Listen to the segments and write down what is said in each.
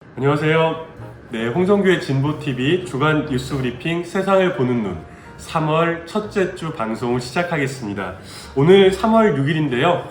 안녕하세요. 네, 홍성규의 진보TV 주간 뉴스 브리핑 세상을 보는 눈 3월 첫째 주 방송을 시작하겠습니다. 오늘 3월 6일인데요.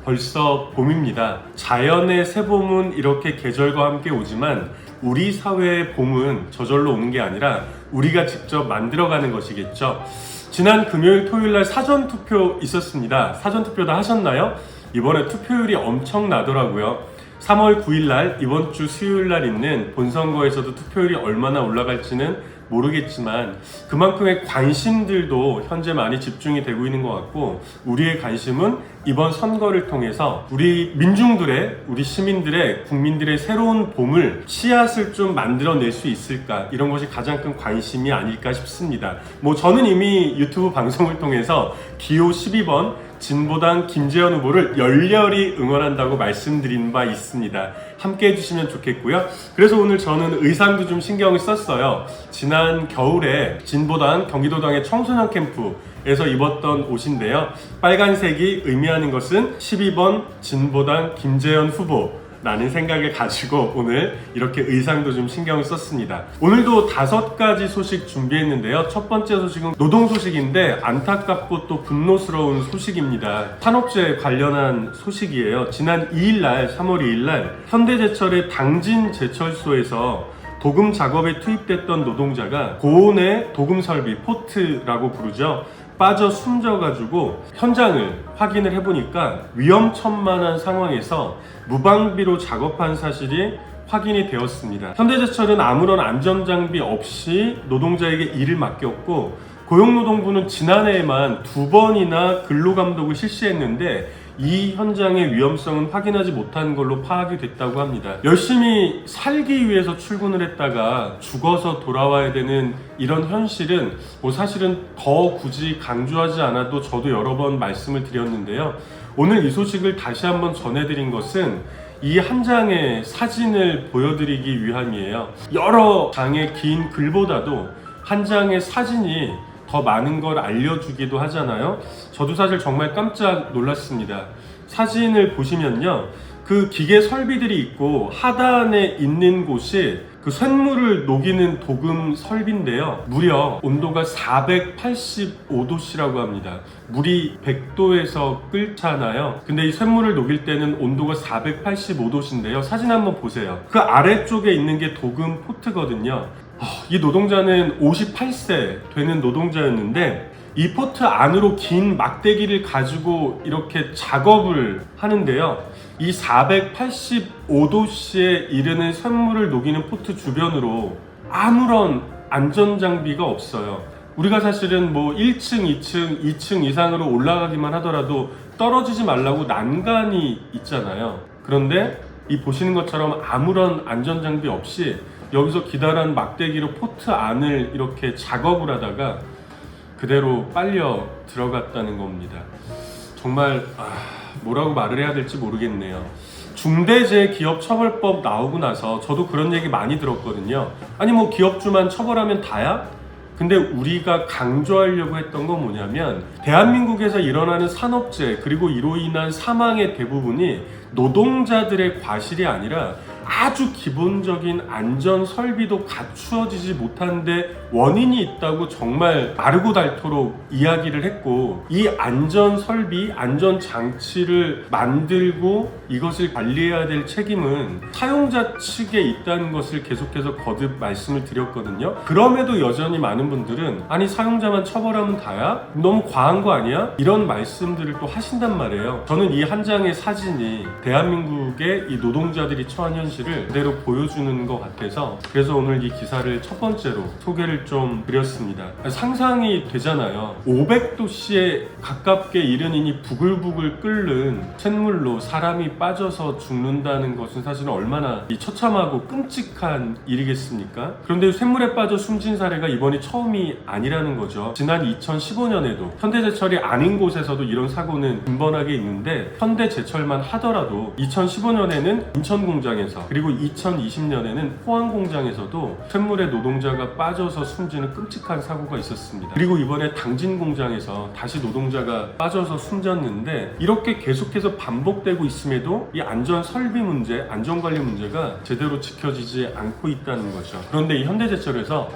벌써 봄입니다. 자연의 새봄은 이렇게 계절과 함께 오지만 우리 사회의 봄은 저절로 오는 게 아니라 우리가 직접 만들어가는 것이겠죠. 지난 금요일 토요일날 사전투표 있었습니다. 사전투표 다 하셨나요? 이번에 투표율이 엄청나더라고요. 3월 9일날 이번 주 수요일날 있는 본선거에서도 투표율이 얼마나 올라갈지는 모르겠지만 그만큼의 관심들도 현재 많이 집중이 되고 있는 것 같고, 우리의 관심은 이번 선거를 통해서 우리 민중들의, 우리 시민들의, 국민들의 새로운 봄을, 씨앗을 좀 만들어낼 수 있을까, 이런 것이 가장 큰 관심이 아닐까 싶습니다. 저는 이미 유튜브 방송을 통해서 기호 12번 진보당 김재현 후보를 열렬히 응원한다고 말씀드린 바 있습니다. 함께 해주시면 좋겠고요. 그래서 오늘 저는 의상도 좀 신경을 썼어요. 지난 겨울에 진보당 경기도당의 청소년 캠프에서 입었던 옷인데요. 빨간색이 의미하는 것은 12번 진보당 김재현 후보 라는 생각을 가지고 오늘 이렇게 의상도 좀 신경을 썼습니다. 오늘도 5가지 소식 준비했는데요. 첫 번째 소식은 노동 소식인데 안타깝고 또 분노스러운 소식입니다. 산업재해 관련한 소식이에요. 지난 2일날 3월 2일날 현대제철의 당진제철소에서 도금 작업에 투입됐던 노동자가 고온의 도금 설비, 포트라고 부르죠. 빠져 숨져가지고 현장을 확인을 해보니까 위험천만한 상황에서 무방비로 작업한 사실이 확인이 되었습니다. 현대제철은 아무런 안전장비 없이 노동자에게 일을 맡겼고, 고용노동부는 지난해에만 2번이나 근로감독을 실시했는데 이 현장의 위험성은 확인하지 못한 걸로 파악이 됐다고 합니다. 열심히 살기 위해서 출근을 했다가 죽어서 돌아와야 되는 이런 현실은 사실은 더 굳이 강조하지 않아도 저도 여러 번 말씀을 드렸는데요. 오늘 이 소식을 다시 한번 전해드린 것은 이 한 장의 사진을 보여드리기 위함이에요. 여러 장의 긴 글보다도 한 장의 사진이 더 많은 걸 알려주기도 하잖아요. 저도 사실 정말 깜짝 놀랐습니다. 사진을 보시면요, 그 기계 설비들이 있고 하단에 있는 곳이 그 쇳물을 녹이는 도금 설비인데요. 무려 온도가 485도씨라고 합니다. 물이 100도에서 끓잖아요. 근데 이 쇳물을 녹일 때는 온도가 485도씨인데요. 사진 한번 보세요. 그 아래쪽에 있는 게 도금 포트거든요. 이 노동자는 58세 되는 노동자였는데 이 포트 안으로 긴 막대기를 가지고 이렇게 작업을 하는데요. 이 485도씨에 이르는 쇳물을 녹이는 포트 주변으로 아무런 안전장비가 없어요. 우리가 사실은 1층, 2층 이상으로 올라가기만 하더라도 떨어지지 말라고 난간이 있잖아요. 그런데 이 보시는 것처럼 아무런 안전장비 없이 여기서 기다란 막대기로 포트 안을 이렇게 작업을 하다가 그대로 빨려 들어갔다는 겁니다. 정말 뭐라고 말을 해야 될지 모르겠네요. 중대재해기업처벌법 나오고 나서 저도 그런 얘기 많이 들었거든요. 아니 기업주만 처벌하면 다야? 근데 우리가 강조하려고 했던 건 뭐냐면, 대한민국에서 일어나는 산업재해 그리고 이로 인한 사망의 대부분이 노동자들의 과실이 아니라 아주 기본적인 안전 설비도 갖추어지지 못한데 원인이 있다고 정말 마르고 닳도록 이야기를 했고, 이 안전 설비, 안전 장치를 만들고 이것을 관리해야 될 책임은 사용자 측에 있다는 것을 계속해서 거듭 말씀을 드렸거든요. 그럼에도 여전히 많은 분들은 아니 사용자만 처벌하면 다야? 너무 과한 거 아니야? 이런 말씀들을 또 하신단 말이에요. 저는 이 한 장의 사진이 대한민국의 이 노동자들이 처한 현실을 그대로 보여주는 것 같아서, 그래서 오늘 이 기사를 첫 번째로 소개를 좀 드렸습니다. 상상이 되잖아요. 500도씨에 가깝게 이르니 부글부글 끓는 쇳물로 사람이 빠져서 죽는다는 것은 사실은 얼마나 처참하고 끔찍한 일이겠습니까? 그런데 쇳물에 빠져 숨진 사례가 이번이 처음이 아니라는 거죠. 지난 2015년에도 현대제철이 아닌 곳에서도 이런 사고는 빈번하게 있는데, 현대제철만 하더라도 2015년에는 인천 공장에서 그리고 2020년에는 포항 공장에서도 쇳물에 노동자가 빠져서 숨지는 끔찍한 사고가 있었습니다. 그리고 이번에 당진 공장에서 다시 노동자가 빠져서 숨졌는데, 이렇게 계속해서 반복되고 있음에도 이 안전 설비 문제, 안전관리 문제가 제대로 지켜지지 않고 있다는 거죠. 그런데 이 현대제철에서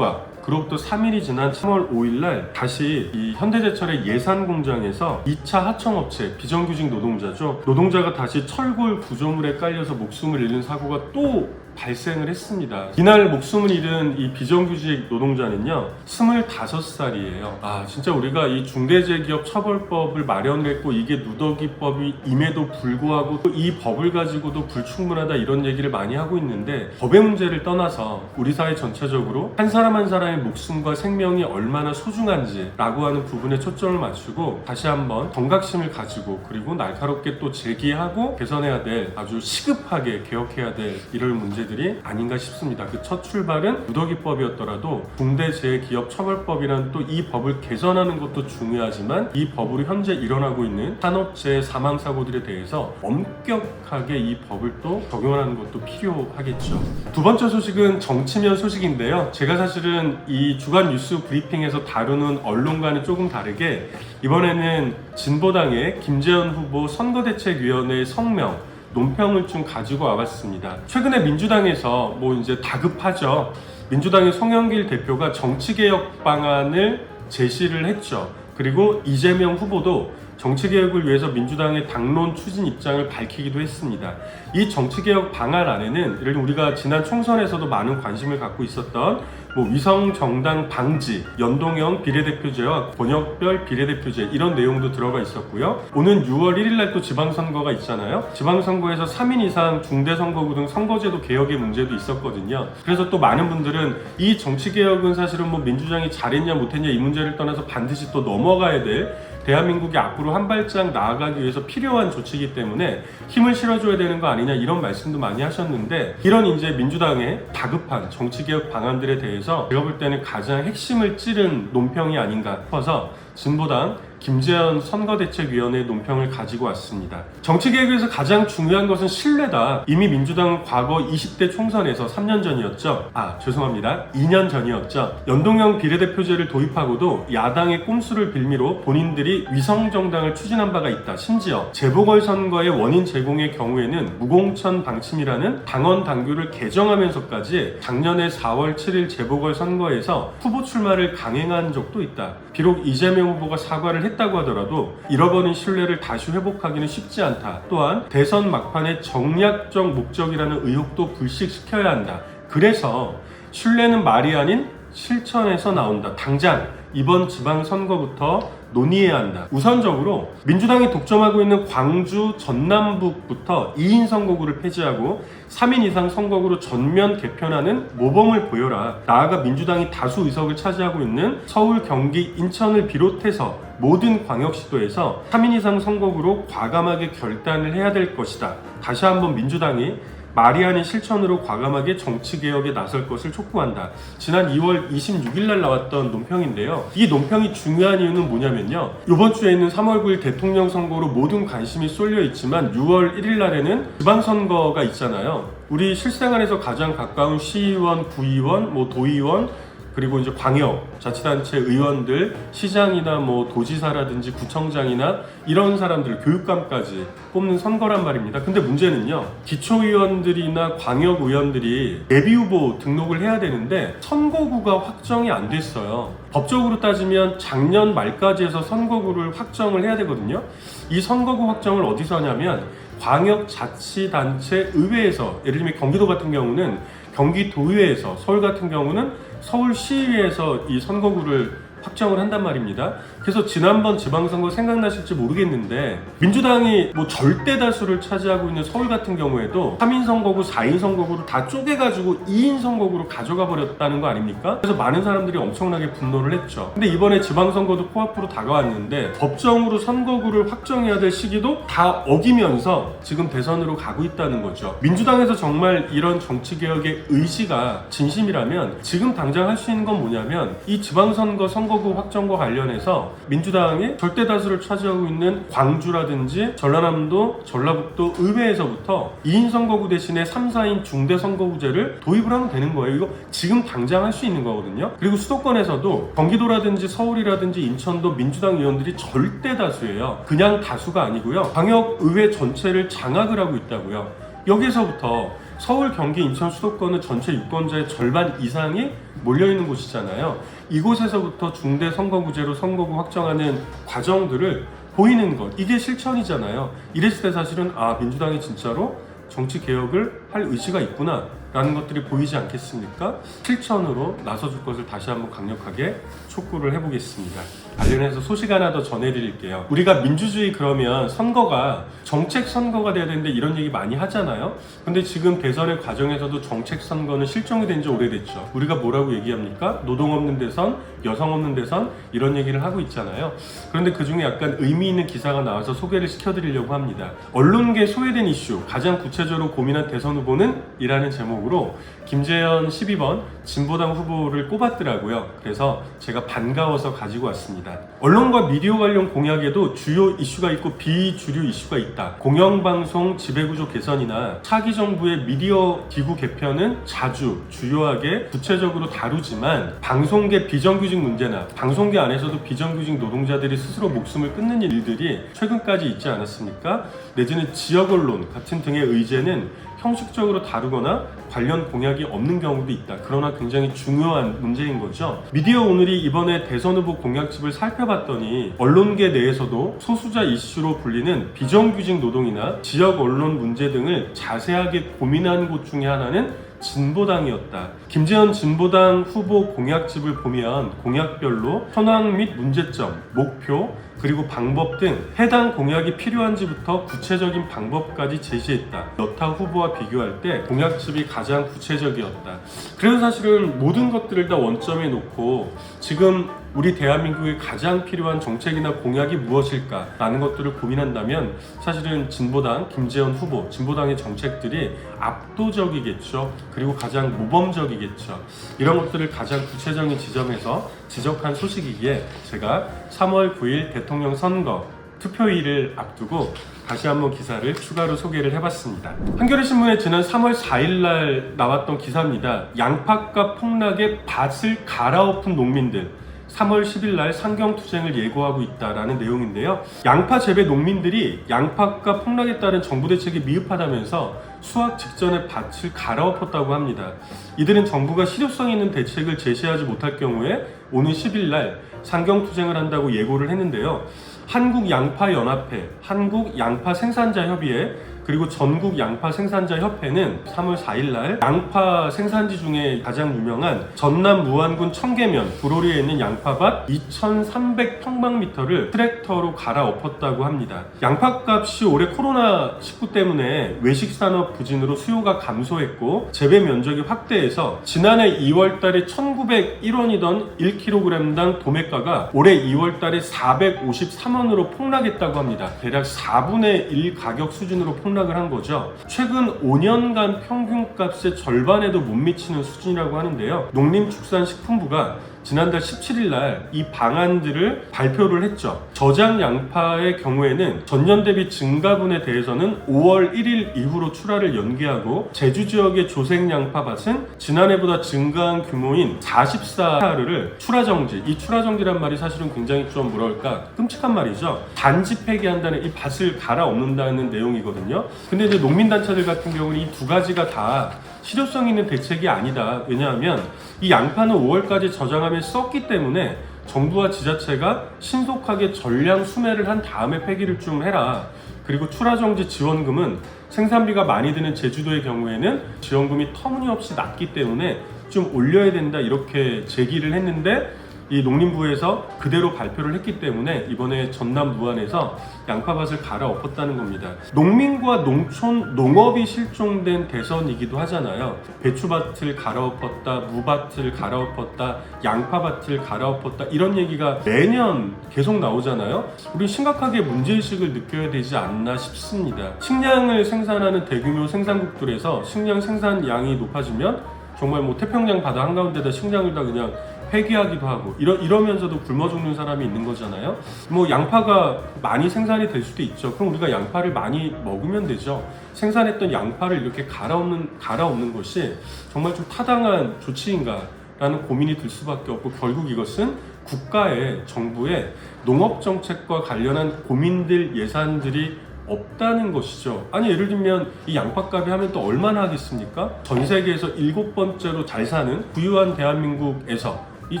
그로부터 3일이 지난 3월 5일날 다시 이 현대제철의 예산 공장에서 2차 하청업체 비정규직 노동자가 다시 철골 구조물에 깔려서 목숨을 잃는 사고가 또 발생을 했습니다. 이날 목숨을 잃은 이 비정규직 노동자는요 25살이에요. 진짜 우리가 이 중대재해기업처벌법을 마련했고 이게 누더기법임에도 불구하고 이 법을 가지고도 불충분하다 이런 얘기를 많이 하고 있는데, 법의 문제를 떠나서 우리 사회 전체적으로 한 사람 한 사람의 목숨과 생명이 얼마나 소중한지 라고 하는 부분에 초점을 맞추고 다시 한번 경각심을 가지고, 그리고 날카롭게 또 제기하고 개선해야 될, 아주 시급하게 개혁해야 될 이런 문제들이 아닌가 싶습니다. 그 첫 출발은 누더기법이었더라도 중대재해기업처벌법이라는 또 이 법을 개선하는 것도 중요하지만, 이 법으로 현재 일어나고 있는 산업재해 사망사고들에 대해서 엄격하게 이 법을 또 적용하는 것도 필요하겠죠. 두 번째 소식은 정치면 소식인데요. 제가 사실은 이 주간 뉴스 브리핑에서 다루는 언론과는 조금 다르게 이번에는 진보당의 김재현 후보 선거대책위원회의 성명, 논평을 좀 가지고 와봤습니다. 최근에 민주당에서 이제 다급하죠. 민주당의 송영길 대표가 정치개혁 방안을 제시를 했죠. 그리고 이재명 후보도 정치개혁을 위해서 민주당의 당론 추진 입장을 밝히기도 했습니다. 이 정치개혁 방안 안에는 예를 들어 우리가 지난 총선에서도 많은 관심을 갖고 있었던 위성정당 방지, 연동형 비례대표제와 권역별 비례대표제 이런 내용도 들어가 있었고요. 오는 6월 1일날 또 지방선거가 있잖아요. 지방선거에서 3인 이상 중대선거구 등 선거제도 개혁의 문제도 있었거든요. 그래서 또 많은 분들은 이 정치개혁은 사실은 민주당이 잘했냐 못했냐 이 문제를 떠나서 반드시 또 넘어가야 될, 대한민국이 앞으로 한 발짝 나아가기 위해서 필요한 조치이기 때문에 힘을 실어줘야 되는 거 아니냐 이런 말씀도 많이 하셨는데, 이런 이제 민주당의 다급한 정치개혁 방안들에 대해서 제가 볼 때는 가장 핵심을 찌른 논평이 아닌가 싶어서 진보당 김재현 선거대책위원회 논평을 가지고 왔습니다. 정치개혁에서 가장 중요한 것은 신뢰다. 이미 민주당은 과거 20대 총선에서 3년 전이었죠. 2년 전이었죠. 연동형 비례대표제를 도입하고도 야당의 꼼수를 빌미로 본인들이 위성정당을 추진한 바가 있다. 심지어 재보궐선거의 원인 제공의 경우에는 무공천 방침이라는 당원 당규를 개정하면서까지 작년에 4월 7일 재보궐선거에서 후보 출마를 강행한 적도 있다. 비록 이재명 후보가 사과를 했다고 하더라도 잃어버린 신뢰를 다시 회복하기는 쉽지 않다. 또한 대선 막판에 정략적 목적이라는 의혹도 불식시켜야 한다. 그래서 신뢰는 말이 아닌 실천에서 나온다. 당장 이번 지방선거부터 논의해야 한다. 우선적으로 민주당이 독점하고 있는 광주 전남북부터 2인 선거구를 폐지하고 3인 이상 선거구로 전면 개편하는 모범을 보여라. 나아가 민주당이 다수 의석을 차지하고 있는 서울, 경기, 인천을 비롯해서 모든 광역시도에서 3인 이상 선거구로 과감하게 결단을 해야 될 것이다. 다시 한번 민주당이 말이 아닌 실천으로 과감하게 정치개혁에 나설 것을 촉구한다. 지난 2월 26일 날 나왔던 논평인데요. 이 논평이 중요한 이유는 뭐냐면요. 이번 주에 있는 3월 9일 대통령 선거로 모든 관심이 쏠려 있지만 6월 1일 날에는 지방선거가 있잖아요. 우리 실생활에서 가장 가까운 시의원, 구의원, 도의원, 그리고 이제 광역 자치단체 의원들, 시장이나 도지사라든지 구청장이나 이런 사람들, 교육감까지 뽑는 선거란 말입니다. 근데 문제는요, 기초의원들이나 광역의원들이 예비후보 등록을 해야 되는데 선거구가 확정이 안 됐어요. 법적으로 따지면 작년 말까지 해서 선거구를 확정을 해야 되거든요. 이 선거구 확정을 어디서 하냐면 광역자치단체 의회에서, 예를 들면 경기도 같은 경우는 경기도의회에서, 서울 같은 경우는 서울시의회에서 이 선거구를 확정을 한단 말입니다. 그래서 지난번 지방선거 생각나실지 모르겠는데 민주당이 절대 다수를 차지하고 있는 서울 같은 경우에도 3인 선거구, 4인 선거구를 다 쪼개가지고 2인 선거구로 가져가 버렸다는 거 아닙니까? 그래서 많은 사람들이 엄청나게 분노를 했죠. 근데 이번에 지방선거도 코앞으로 다가왔는데 법정으로 선거구를 확정해야 될 시기도 다 어기면서 지금 대선으로 가고 있다는 거죠. 민주당에서 정말 이런 정치개혁의 의지가 진심이라면 지금 당장 할 수 있는 건 뭐냐면 이 지방선거 선거 선거구 확정과 관련해서 민주당이 절대 다수를 차지하고 있는 광주라든지 전라남도, 전라북도 의회에서부터 2인 선거구 대신에 3, 4인 중대 선거구제를 도입을 하면 되는 거예요. 이거 지금 당장 할 수 있는 거거든요. 그리고 수도권에서도 경기도라든지 서울이라든지 인천도 민주당 의원들이 절대 다수예요. 그냥 다수가 아니고요. 광역의회 전체를 장악을 하고 있다고요. 여기서부터 서울, 경기, 인천 수도권은 전체 유권자의 절반 이상이 몰려있는 곳이잖아요. 이곳에서부터 중대 선거구제로 선거구 확정하는 과정들을 보이는 것, 이게 실천이잖아요. 이랬을 때 사실은 민주당이 진짜로 정치 개혁을 할 의지가 있구나 라는 것들이 보이지 않겠습니까? 실천으로 나서줄 것을 다시 한번 강력하게 촉구를 해보겠습니다. 관련해서 소식 하나 더 전해드릴게요. 우리가 민주주의 그러면 선거가 정책 선거가 돼야 되는데 이런 얘기 많이 하잖아요. 근데 지금 대선의 과정에서도 정책 선거는 실종이 된 지 오래됐죠. 우리가 뭐라고 얘기합니까? 노동 없는 대선, 여성 없는 대선 이런 얘기를 하고 있잖아요. 그런데 그 중에 약간 의미 있는 기사가 나와서 소개를 시켜드리려고 합니다. 언론계 소외된 이슈, 가장 구체적으로 고민한 대선 후보는? 이라는 제목으로 김재현 12번 진보당 후보를 꼽았더라고요. 그래서 제가 반가워서 가지고 왔습니다. 언론과 미디어 관련 공약에도 주요 이슈가 있고 비주류 이슈가 있다. 공영방송 지배구조 개선이나 차기 정부의 미디어 기구 개편은 자주 주요하게 구체적으로 다루지만 방송계 비정규직 문제나 방송계 안에서도 비정규직 노동자들이 스스로 목숨을 끊는 일들이 최근까지 있지 않았습니까? 내지는 지역 언론 같은 등의 의제는 형식적으로 다루거나 관련 공약이 없는 경우도 있다. 그러나 굉장히 중요한 문제인 거죠. 미디어 오늘이 이번에 대선 후보 공약집을 살펴봤더니 언론계 내에서도 소수자 이슈로 불리는 비정규직 노동이나 지역 언론 문제 등을 자세하게 고민한 곳 중에 하나는 진보당이었다. 김재현 진보당 후보 공약집을 보면 공약별로 현황 및 문제점, 목표, 그리고 방법 등 해당 공약이 필요한지부터 구체적인 방법까지 제시했다. 여타 후보와 비교할 때 공약집이 가장 구체적이었다. 그래서 사실은 모든 것들을 다 원점에 놓고 지금 우리 대한민국에 가장 필요한 정책이나 공약이 무엇일까라는 것들을 고민한다면 사실은 진보당, 김재현 후보, 진보당의 정책들이 압도적이겠죠. 그리고 가장 모범적이겠죠. 이런 것들을 가장 구체적인 지점에서 지적한 소식이기에 제가 3월 9일 대통령 선거 투표일을 앞두고 다시 한번 기사를 추가로 소개를 해봤습니다. 한겨레신문에 지난 3월 4일날 나왔던 기사입니다. 양파값 폭락에 밭을 갈아엎은 농민들 3월 10일날 상경투쟁을 예고하고 있다라는 내용인데요. 양파 재배 농민들이 양파값 폭락에 따른 정부 대책이 미흡하다면서 수확 직전에 밭을 갈아엎었다고 합니다. 이들은 정부가 실효성 있는 대책을 제시하지 못할 경우에 오는 10일날 상경투쟁을 한다고 예고를 했는데요. 한국양파연합회, 한국양파생산자협의회, 그리고 전국양파생산자협회는 3월 4일날 양파 생산지 중에 가장 유명한 전남 무안군 청계면 구로리에 있는 양파밭 2,300평방미터를 트랙터로 갈아엎었다고 합니다. 양파값이 올해 코로나19 때문에 외식산업 부진으로 수요가 감소했고 재배 면적이 확대해서 지난해 2월달에 1,901원이던 1kg당 도매가가 올해 2월달에 453원으로 폭락했다고 합니다. 대략 4분의 1 가격 수준으로 폭락을 한 거죠. 최근 5년간 평균값의 절반에도 못 미치는 수준이라고 하는데요. 농림축산식품부가 지난달 17일 날 이 방안들을 발표를 했죠. 저장 양파의 경우에는 전년 대비 증가분에 대해서는 5월 1일 이후로 출하를 연기하고 제주 지역의 조색 양파밭은 지난해보다 증가한 규모인 44하르를 출하 정지. 이 출하 정지란 말이 사실은 굉장히 좀 뭐랄까 끔찍한 말이죠. 단지 폐기한다는 이 밭을 갈아엎는다는 내용이거든요. 근데 이제 농민단체들 같은 경우는 이 두 가지가 다 실효성 있는 대책이 아니다. 왜냐하면 이 양파는 5월까지 저장함에 썼기 때문에 정부와 지자체가 신속하게 전량 수매를 한 다음에 폐기를 좀 해라. 그리고 출하정지 지원금은 생산비가 많이 드는 제주도의 경우에는 지원금이 터무니없이 낮기 때문에 좀 올려야 된다 이렇게 제기를 했는데 이 농림부에서 그대로 발표를 했기 때문에 이번에 전남 무안에서 양파밭을 갈아엎었다는 겁니다. 농민과 농촌, 농업이 실종된 대선이기도 하잖아요. 배추밭을 갈아엎었다, 무밭을 갈아엎었다, 양파밭을 갈아엎었다 이런 얘기가 매년 계속 나오잖아요. 우리 심각하게 문제의식을 느껴야 되지 않나 싶습니다. 식량을 생산하는 대규모 생산국들에서 식량 생산량이 높아지면 정말 태평양 바다 한가운데다 식량을 다 그냥 회귀하기도 하고 이러면서도 굶어 죽는 사람이 있는 거잖아요. 뭐 양파가 많이 생산이 될 수도 있죠. 그럼 우리가 양파를 많이 먹으면 되죠. 생산했던 양파를 이렇게 갈아엎는 것이 정말 좀 타당한 조치인가 라는 고민이 들 수밖에 없고, 결국 이것은 국가의, 정부의 농업정책과 관련한 고민들, 예산들이 없다는 것이죠. 아니, 예를 들면 이 양파값이 하면 또 얼마나 하겠습니까? 전 세계에서 7번째로 잘 사는 부유한 대한민국에서, 이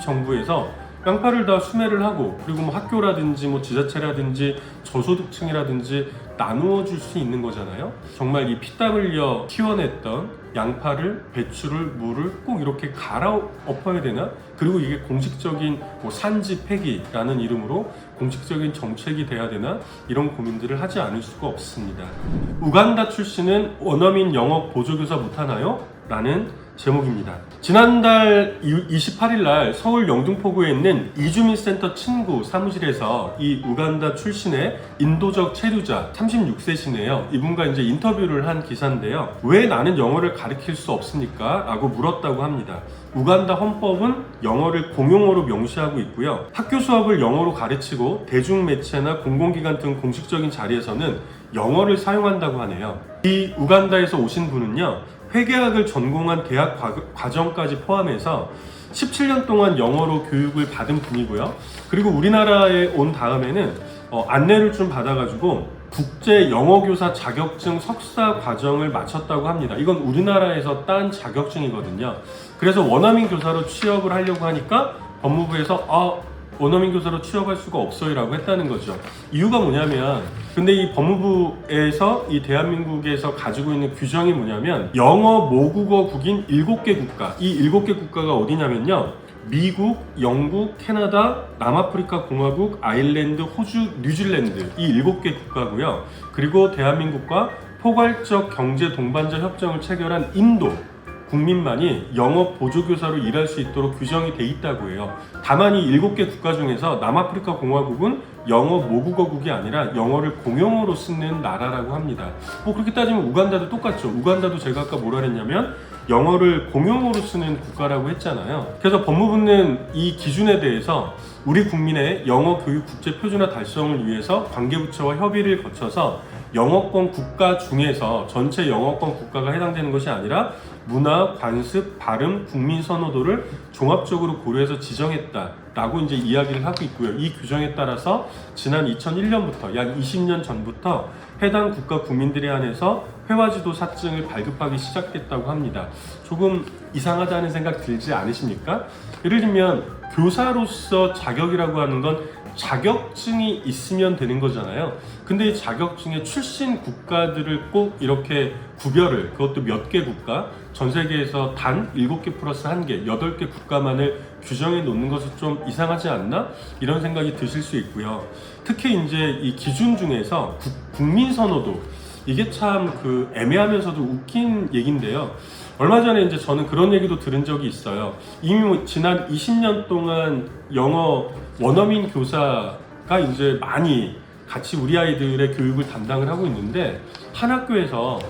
정부에서 양파를 다 수매를 하고, 그리고 뭐 학교라든지 뭐 지자체라든지 저소득층이라든지 나누어 줄 수 있는 거잖아요. 정말 이 피땀 흘려 키워냈던 양파를, 배추를, 무를 꼭 이렇게 갈아엎어야 되나? 그리고 이게 공식적인 뭐 산지 폐기라는 이름으로 공식적인 정책이 돼야 되나? 이런 고민들을 하지 않을 수가 없습니다. 우간다 출신은 원어민 영어 보조교사 못하나요? 라는 제목입니다. 지난달 28일 날 서울 영등포구에 있는 이주민센터 친구 사무실에서 이 우간다 출신의 인도적 체류자 36세시네요. 이분과 이제 인터뷰를 한 기사인데요. 왜 나는 영어를 가르칠 수 없습니까? 라고 물었다고 합니다. 우간다 헌법은 영어를 공용어로 명시하고 있고요. 학교 수업을 영어로 가르치고 대중매체나 공공기관 등 공식적인 자리에서는 영어를 사용한다고 하네요. 이 우간다에서 오신 분은요, 회계학을 전공한 대학 과정까지 포함해서 17년 동안 영어로 교육을 받은 분이고요. 그리고 우리나라에 온 다음에는 안내를 좀 받아가지고 국제 영어교사 자격증 석사 과정을 마쳤다고 합니다. 이건 우리나라에서 딴 자격증이거든요. 그래서 원어민 교사로 취업을 하려고 하니까 법무부에서 원어민 교사로 취업할 수가 없어요 라고 했다는 거죠. 이유가 뭐냐면, 근데 이 법무부에서 이 대한민국에서 가지고 있는 규정이 뭐냐면, 영어 모국어국인 7개 국가, 이 7개 국가가 어디냐면요, 미국, 영국, 캐나다, 남아프리카 공화국, 아일랜드, 호주, 뉴질랜드, 이 7개 국가고요. 그리고 대한민국과 포괄적 경제 동반자 협정을 체결한 인도 국민만이 영어 보조교사로 일할 수 있도록 규정이 돼 있다고 해요. 다만 이 7개 국가 중에서 남아프리카 공화국은 영어 모국어국이 아니라 영어를 공용어로 쓰는 나라라고 합니다. 뭐 그렇게 따지면 우간다도 똑같죠. 우간다도 제가 아까 뭐라 그랬냐면 영어를 공용어로 쓰는 국가라고 했잖아요. 그래서 법무부는 이 기준에 대해서 우리 국민의 영어 교육 국제 표준화 달성을 위해서 관계부처와 협의를 거쳐서 영어권 국가 중에서 전체 영어권 국가가 해당되는 것이 아니라 문화, 관습, 발음, 국민 선호도를 종합적으로 고려해서 지정했다라고 이제 이야기를 하고 있고요. 이 규정에 따라서 지난 2001년부터 약 20년 전부터 해당 국가 국민들에 한해서 회화지도 사증을 발급하기 시작했다고 합니다. 조금 이상하다는 생각 들지 않으십니까? 예를 들면 교사로서 자격이라고 하는 건 자격증이 있으면 되는 거잖아요. 근데 이 자격증의 출신 국가들을 꼭 이렇게 구별을, 그것도 몇 개 국가, 전 세계에서 단 7개 플러스 1개, 8개 국가만을 규정해 놓는 것은 좀 이상하지 않나? 이런 생각이 드실 수 있고요. 특히 이제 이 기준 중에서 국민 선호도, 이게 참 애매하면서도 웃긴 얘기인데요. 얼마 전에 이제 저는 그런 얘기도 들은 적이 있어요. 이미 지난 20년 동안 영어 원어민 교사가 이제 많이 같이 우리 아이들의 교육을 담당을 하고 있는데, 한 학교에서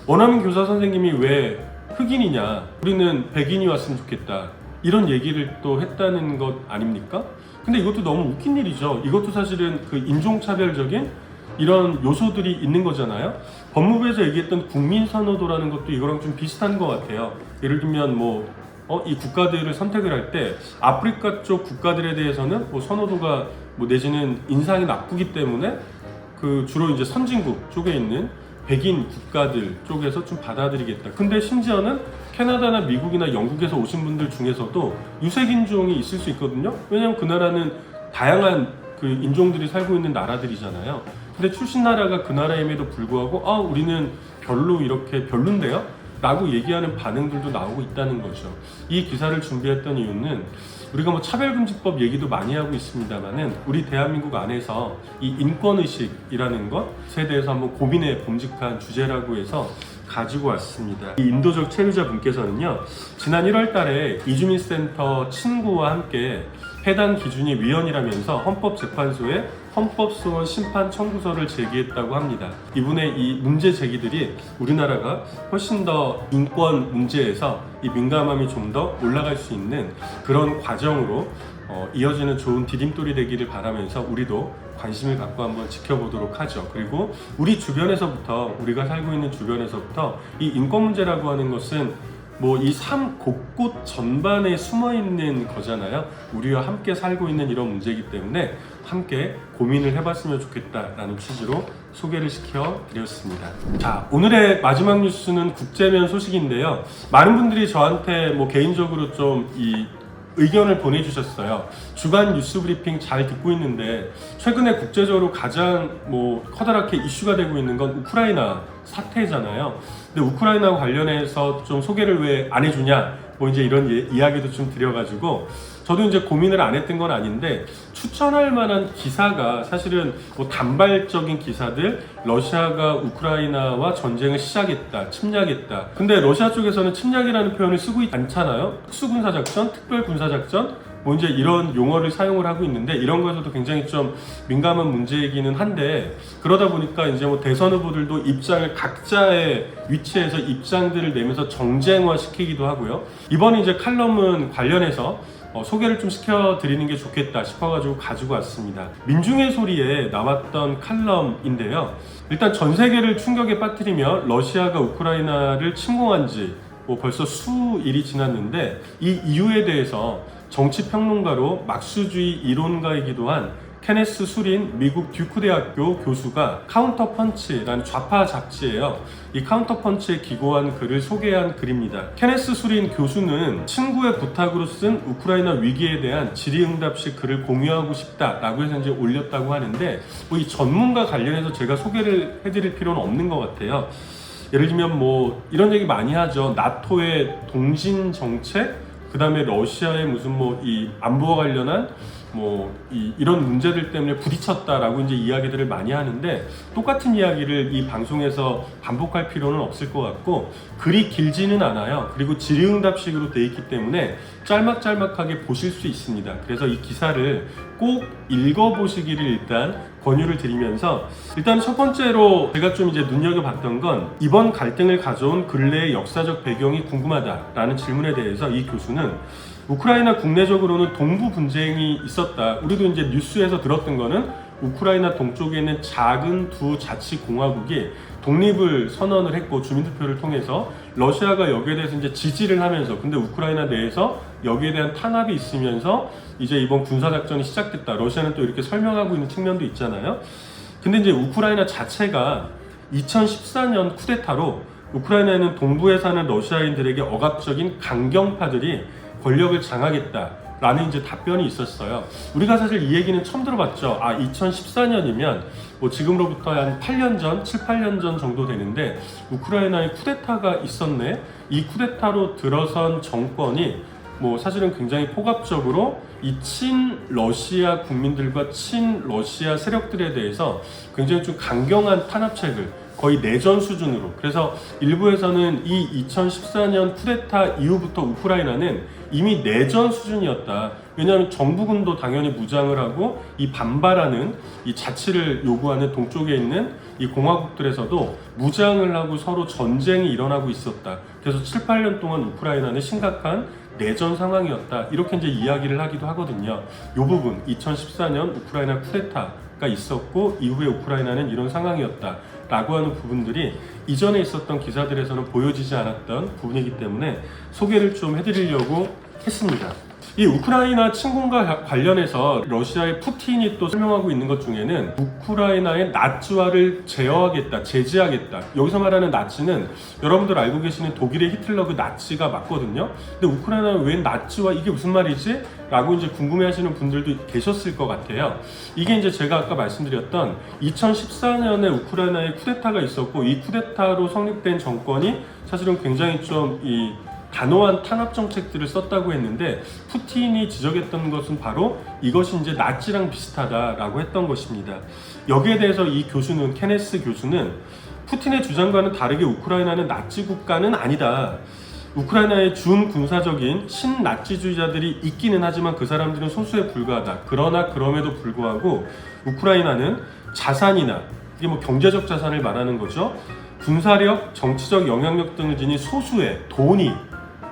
원어민 교사 선생님이 왜 흑인이냐, 우리는 백인이 왔으면 좋겠다, 이런 얘기를 또 했다는 것 아닙니까? 근데 이것도 너무 웃긴 일이죠. 이것도 사실은 인종차별적인 이런 요소들이 있는 거잖아요. 법무부에서 얘기했던 국민 선호도라는 것도 이거랑 좀 비슷한 것 같아요. 예를 들면 이 국가들을 선택을 할 때 아프리카 쪽 국가들에 대해서는 선호도가 내지는 인상이 나쁘기 때문에 주로 이제 선진국 쪽에 있는 백인 국가들 쪽에서 좀 받아들이겠다. 근데 심지어는 캐나다나 미국이나 영국에서 오신 분들 중에서도 유색인종이 있을 수 있거든요. 왜냐하면 그 나라는 다양한 인종들이 살고 있는 나라들이잖아요. 근데 출신 나라가 그 나라임에도 불구하고 우리는 이렇게 별론데요? 라고 얘기하는 반응들도 나오고 있다는 거죠. 이 기사를 준비했던 이유는 우리가 차별금지법 얘기도 많이 하고 있습니다만은 우리 대한민국 안에서 이 인권의식이라는 것에 대해서 한번 고민해 봄직한 주제라고 해서 가지고 왔습니다. 이 인도적 체류자 분께서는요, 지난 1월 달에 이주민센터 친구와 함께 해당 기준이 위헌이라면서 헌법재판소에 헌법소원 심판 청구서를 제기했다고 합니다. 이분의 이 문제 제기들이 우리나라가 훨씬 더 인권 문제에서 이 민감함이 좀 더 올라갈 수 있는 그런 과정으로 이어지는 좋은 디딤돌이 되기를 바라면서 우리도 관심을 갖고 한번 지켜보도록 하죠. 그리고 우리 주변에서부터, 우리가 살고 있는 주변에서부터 이 인권 문제라고 하는 것은 뭐 이 삶 곳곳 전반에 숨어 있는 거잖아요. 우리와 함께 살고 있는 이런 문제이기 때문에 함께 고민을 해봤으면 좋겠다라는 취지로 소개를 시켜드렸습니다. 자, 오늘의 마지막 뉴스는 국제면 소식인데요. 많은 분들이 저한테 뭐 개인적으로 좀 이 의견을 보내주셨어요. 주간 뉴스 브리핑 잘 듣고 있는데 최근에 국제적으로 가장 뭐 커다랗게 이슈가 되고 있는 건 우크라이나 사태잖아요. 근데 우크라이나 관련해서 좀 소개를 왜 안 해주냐, 뭐 이제 이런 이야기도 좀 드려가지고 저도 이제 고민을 안 했던 건 아닌데 추천할 만한 기사가 사실은 뭐 단발적인 기사들, 러시아가 우크라이나와 전쟁을 시작했다, 침략했다. 근데 러시아 쪽에서는 침략이라는 표현을 쓰고 있지 않잖아요. 특수군사작전, 특별군사작전, 뭐 이제 이런 용어를 사용을 하고 있는데 이런 거에서도 굉장히 좀 민감한 문제이기는 한데, 그러다 보니까 이제 뭐 대선 후보들도 입장을 각자의 위치에서 입장들을 내면서 정쟁화 시키기도 하고요. 이번에 이제 칼럼은 관련해서 소개를 좀 시켜드리는 게 좋겠다 싶어가지고 가지고 왔습니다. 민중의 소리에 나왔던 칼럼인데요. 일단 전 세계를 충격에 빠뜨리며 러시아가 우크라이나를 침공한 지 뭐 벌써 수일이 지났는데 이 이유에 대해서 정치평론가로 막수주의 이론가이기도 한 케네스 수린 미국 듀크 대학교 교수가 카운터펀치라는 좌파 잡지예요. 이 카운터펀치에 기고한 글을 소개한 글입니다. 케네스 수린 교수는 친구의 부탁으로 쓴 우크라이나 위기에 대한 질의응답식 글을 공유하고 싶다라고 해서 이제 올렸다고 하는데 뭐 이 전문가 관련해서 제가 소개를 해드릴 필요는 없는 것 같아요. 예를 들면 뭐 이런 얘기 많이 하죠. 나토의 동진 정책, 그 다음에 러시아의 무슨 뭐 이 안보와 관련한 뭐 이런 문제들 때문에 부딪혔다라고 이제 이야기들을 많이 하는데 똑같은 이야기를 이 방송에서 반복할 필요는 없을 것 같고 글이 길지는 않아요. 그리고 질의응답식으로 돼 있기 때문에 짤막짤막하게 보실 수 있습니다. 그래서 이 기사를 꼭 읽어보시기를 일단 권유를 드리면서, 일단 첫 번째로 제가 좀 이제 눈여겨봤던 건 이번 갈등을 가져온 근래의 역사적 배경이 궁금하다라는 질문에 대해서 이 교수는 우크라이나 국내적으로는 동부 분쟁이 있었다. 우리도 이제 뉴스에서 들었던 거는 우크라이나 동쪽에 있는 작은 두 자치공화국이 독립을 선언을 했고 주민투표를 통해서 러시아가 여기에 대해서 이제 지지를 하면서, 근데 우크라이나 내에서 여기에 대한 탄압이 있으면서 이제 이번 군사작전이 시작됐다. 러시아는 또 이렇게 설명하고 있는 측면도 있잖아요. 근데 이제 우크라이나 자체가 2014년 쿠데타로 우크라이나는 동부에 사는 러시아인들에게 억압적인 강경파들이 권력을 장악했다라는 이제 답변이 있었어요. 우리가 사실 이 얘기는 처음 들어봤죠. 2014년이면 뭐 지금으로부터 한 8년 전, 7, 8년 전 정도 되는데 우크라이나에 쿠데타가 있었네. 이 쿠데타로 들어선 정권이 뭐 사실은 굉장히 폭압적으로 이 친러시아 국민들과 친러시아 세력들에 대해서 굉장히 좀 강경한 탄압책을 거의 내전 수준으로, 그래서 일부에서는 이 2014년 쿠데타 이후부터 우크라이나는 이미 내전 수준이었다. 왜냐하면 정부군도 당연히 무장을 하고 이 반발하는 이 자치를 요구하는 동쪽에 있는 이 공화국들에서도 무장을 하고 서로 전쟁이 일어나고 있었다. 그래서 7, 8년 동안 우크라이나는 심각한 내전 상황이었다. 이렇게 이제 이야기를 하기도 하거든요. 이 부분 2014년 우크라이나 쿠데타가 있었고 이후에 우크라이나는 이런 상황이었다 라고 하는 부분들이 이전에 있었던 기사들에서는 보여지지 않았던 부분이기 때문에 소개를 좀 해드리려고 했습니다. 이 우크라이나 침공과 관련해서 러시아의 푸틴이 또 설명하고 있는 것 중에는 우크라이나의 나치화를 제어하겠다, 제지하겠다. 여기서 말하는 나치는 여러분들 알고 계시는 독일의 히틀러 그 나치가 맞거든요. 근데 우크라이나는 왜 나치화, 이게 무슨 말이지? 라고 이제 궁금해하시는 분들도 계셨을 것 같아요. 이게 이제 제가 아까 말씀드렸던 2014년에 우크라이나에 쿠데타가 있었고 이 쿠데타로 성립된 정권이 사실은 굉장히 좀 이 단호한 탄압 정책들을 썼다고 했는데 푸틴이 지적했던 것은 바로 이것이 이제 나치랑 비슷하다라고 했던 것입니다. 여기에 대해서 이 교수는, 케네스 교수는 푸틴의 주장과는 다르게 우크라이나는 나치 국가는 아니다. 우크라이나에 준군사적인 신나치주의자들이 있기는 하지만 그 사람들은 소수에 불과하다. 그러나 그럼에도 불구하고 우크라이나는 자산이나 이게 뭐 경제적 자산을 말하는 거죠. 군사력, 정치적 영향력 등을 지닌 소수의 돈이,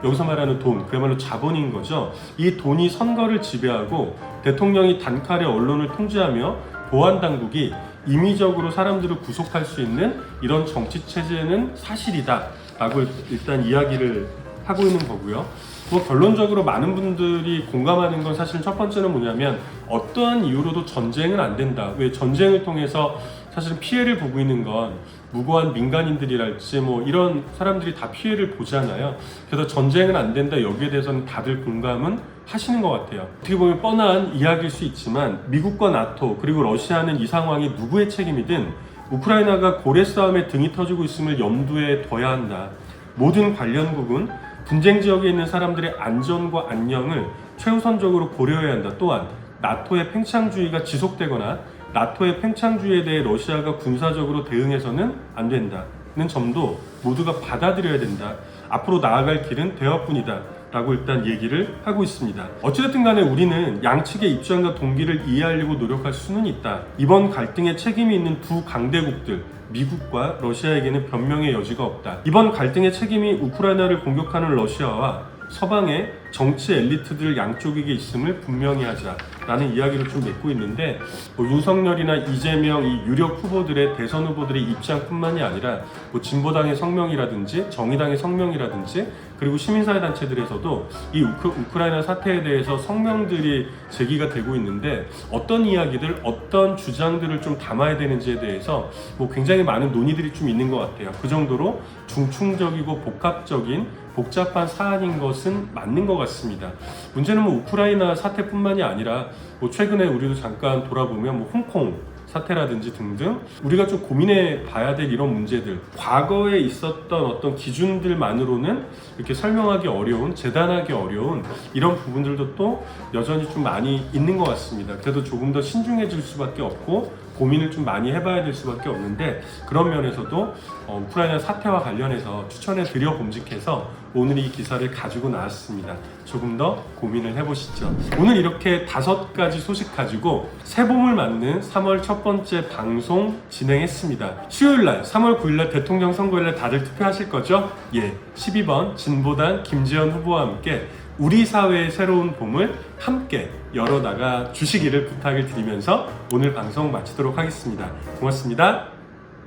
여기서 말하는 돈, 그야말로 자본인 거죠. 이 돈이 선거를 지배하고 대통령이 단칼에 언론을 통제하며 보안 당국이 임의적으로 사람들을 구속할 수 있는 이런 정치 체제는 사실이다 라고 일단 이야기를 하고 있는 거고요. 뭐 결론적으로 많은 분들이 공감하는 건 사실 첫 번째는 뭐냐면 어떠한 이유로도 전쟁은 안 된다. 왜 전쟁을 통해서 사실 피해를 보고 있는 건 무고한 민간인들이랄지 뭐 이런 사람들이 다 피해를 보잖아요. 그래서 전쟁은 안 된다. 여기에 대해서는 다들 공감은 하시는 것 같아요. 어떻게 보면 뻔한 이야기일 수 있지만 미국과 나토 그리고 러시아는 이 상황이 누구의 책임이든 우크라이나가 고래 싸움에 등이 터지고 있음을 염두에 둬야 한다. 모든 관련국은 분쟁 지역에 있는 사람들의 안전과 안녕을 최우선적으로 고려해야 한다. 또한 나토의 팽창주의가 지속되거나 나토의 팽창주의에 대해 러시아가 군사적으로 대응해서는 안 된다는 점도 모두가 받아들여야 된다. 앞으로 나아갈 길은 대화뿐이다 라고 일단 얘기를 하고 있습니다. 어찌됐든 간에 우리는 양측의 입장과 동기를 이해하려고 노력할 수는 있다. 이번 갈등에 책임이 있는 두 강대국들 미국과 러시아에게는 변명의 여지가 없다. 이번 갈등의 책임이 우크라이나를 공격하는 러시아와 서방의 정치 엘리트들 양쪽에게 있음을 분명히 하자라는 이야기를 좀 맺고 있는데 뭐 윤석열이나 이재명 이 유력 후보들의 대선 후보들의 입장뿐만이 아니라 뭐 진보당의 성명이라든지 정의당의 성명이라든지 그리고 시민사회 단체들에서도 이 우크라이나 사태에 대해서 성명들이 제기가 되고 있는데 어떤 이야기들, 어떤 주장들을 좀 담아야 되는지에 대해서 뭐 굉장히 많은 논의들이 좀 있는 것 같아요. 그 정도로 중충적이고 복잡한 사안인 것은 맞는 것 같습니다. 문제는 뭐 우크라이나 사태뿐만이 아니라 뭐 최근에 우리도 잠깐 돌아보면 뭐 홍콩 사태라든지 등등 우리가 좀 고민해 봐야 될 이런 문제들, 과거에 있었던 어떤 기준들만으로는 이렇게 설명하기 어려운, 재단하기 어려운 이런 부분들도 또 여전히 좀 많이 있는 것 같습니다. 그래도 조금 더 신중해질 수밖에 없고 고민을 좀 많이 해봐야 될 수밖에 없는데 그런 면에서도 우크라이나 사태와 관련해서 추천해 드려 봄직해서 오늘 이 기사를 가지고 나왔습니다. 조금 더 고민을 해보시죠. 오늘 이렇게 5가지 소식 가지고 새봄을 맞는 3월 첫 번째 방송 진행했습니다. 수요일날 3월 9일날 대통령 선거일날 다들 투표하실 거죠? 예, 12번 진보당 김재현 후보와 함께 우리 사회의 새로운 봄을 함께 열어나가 주시기를 부탁을 드리면서 오늘 방송 마치도록 하겠습니다. 고맙습니다.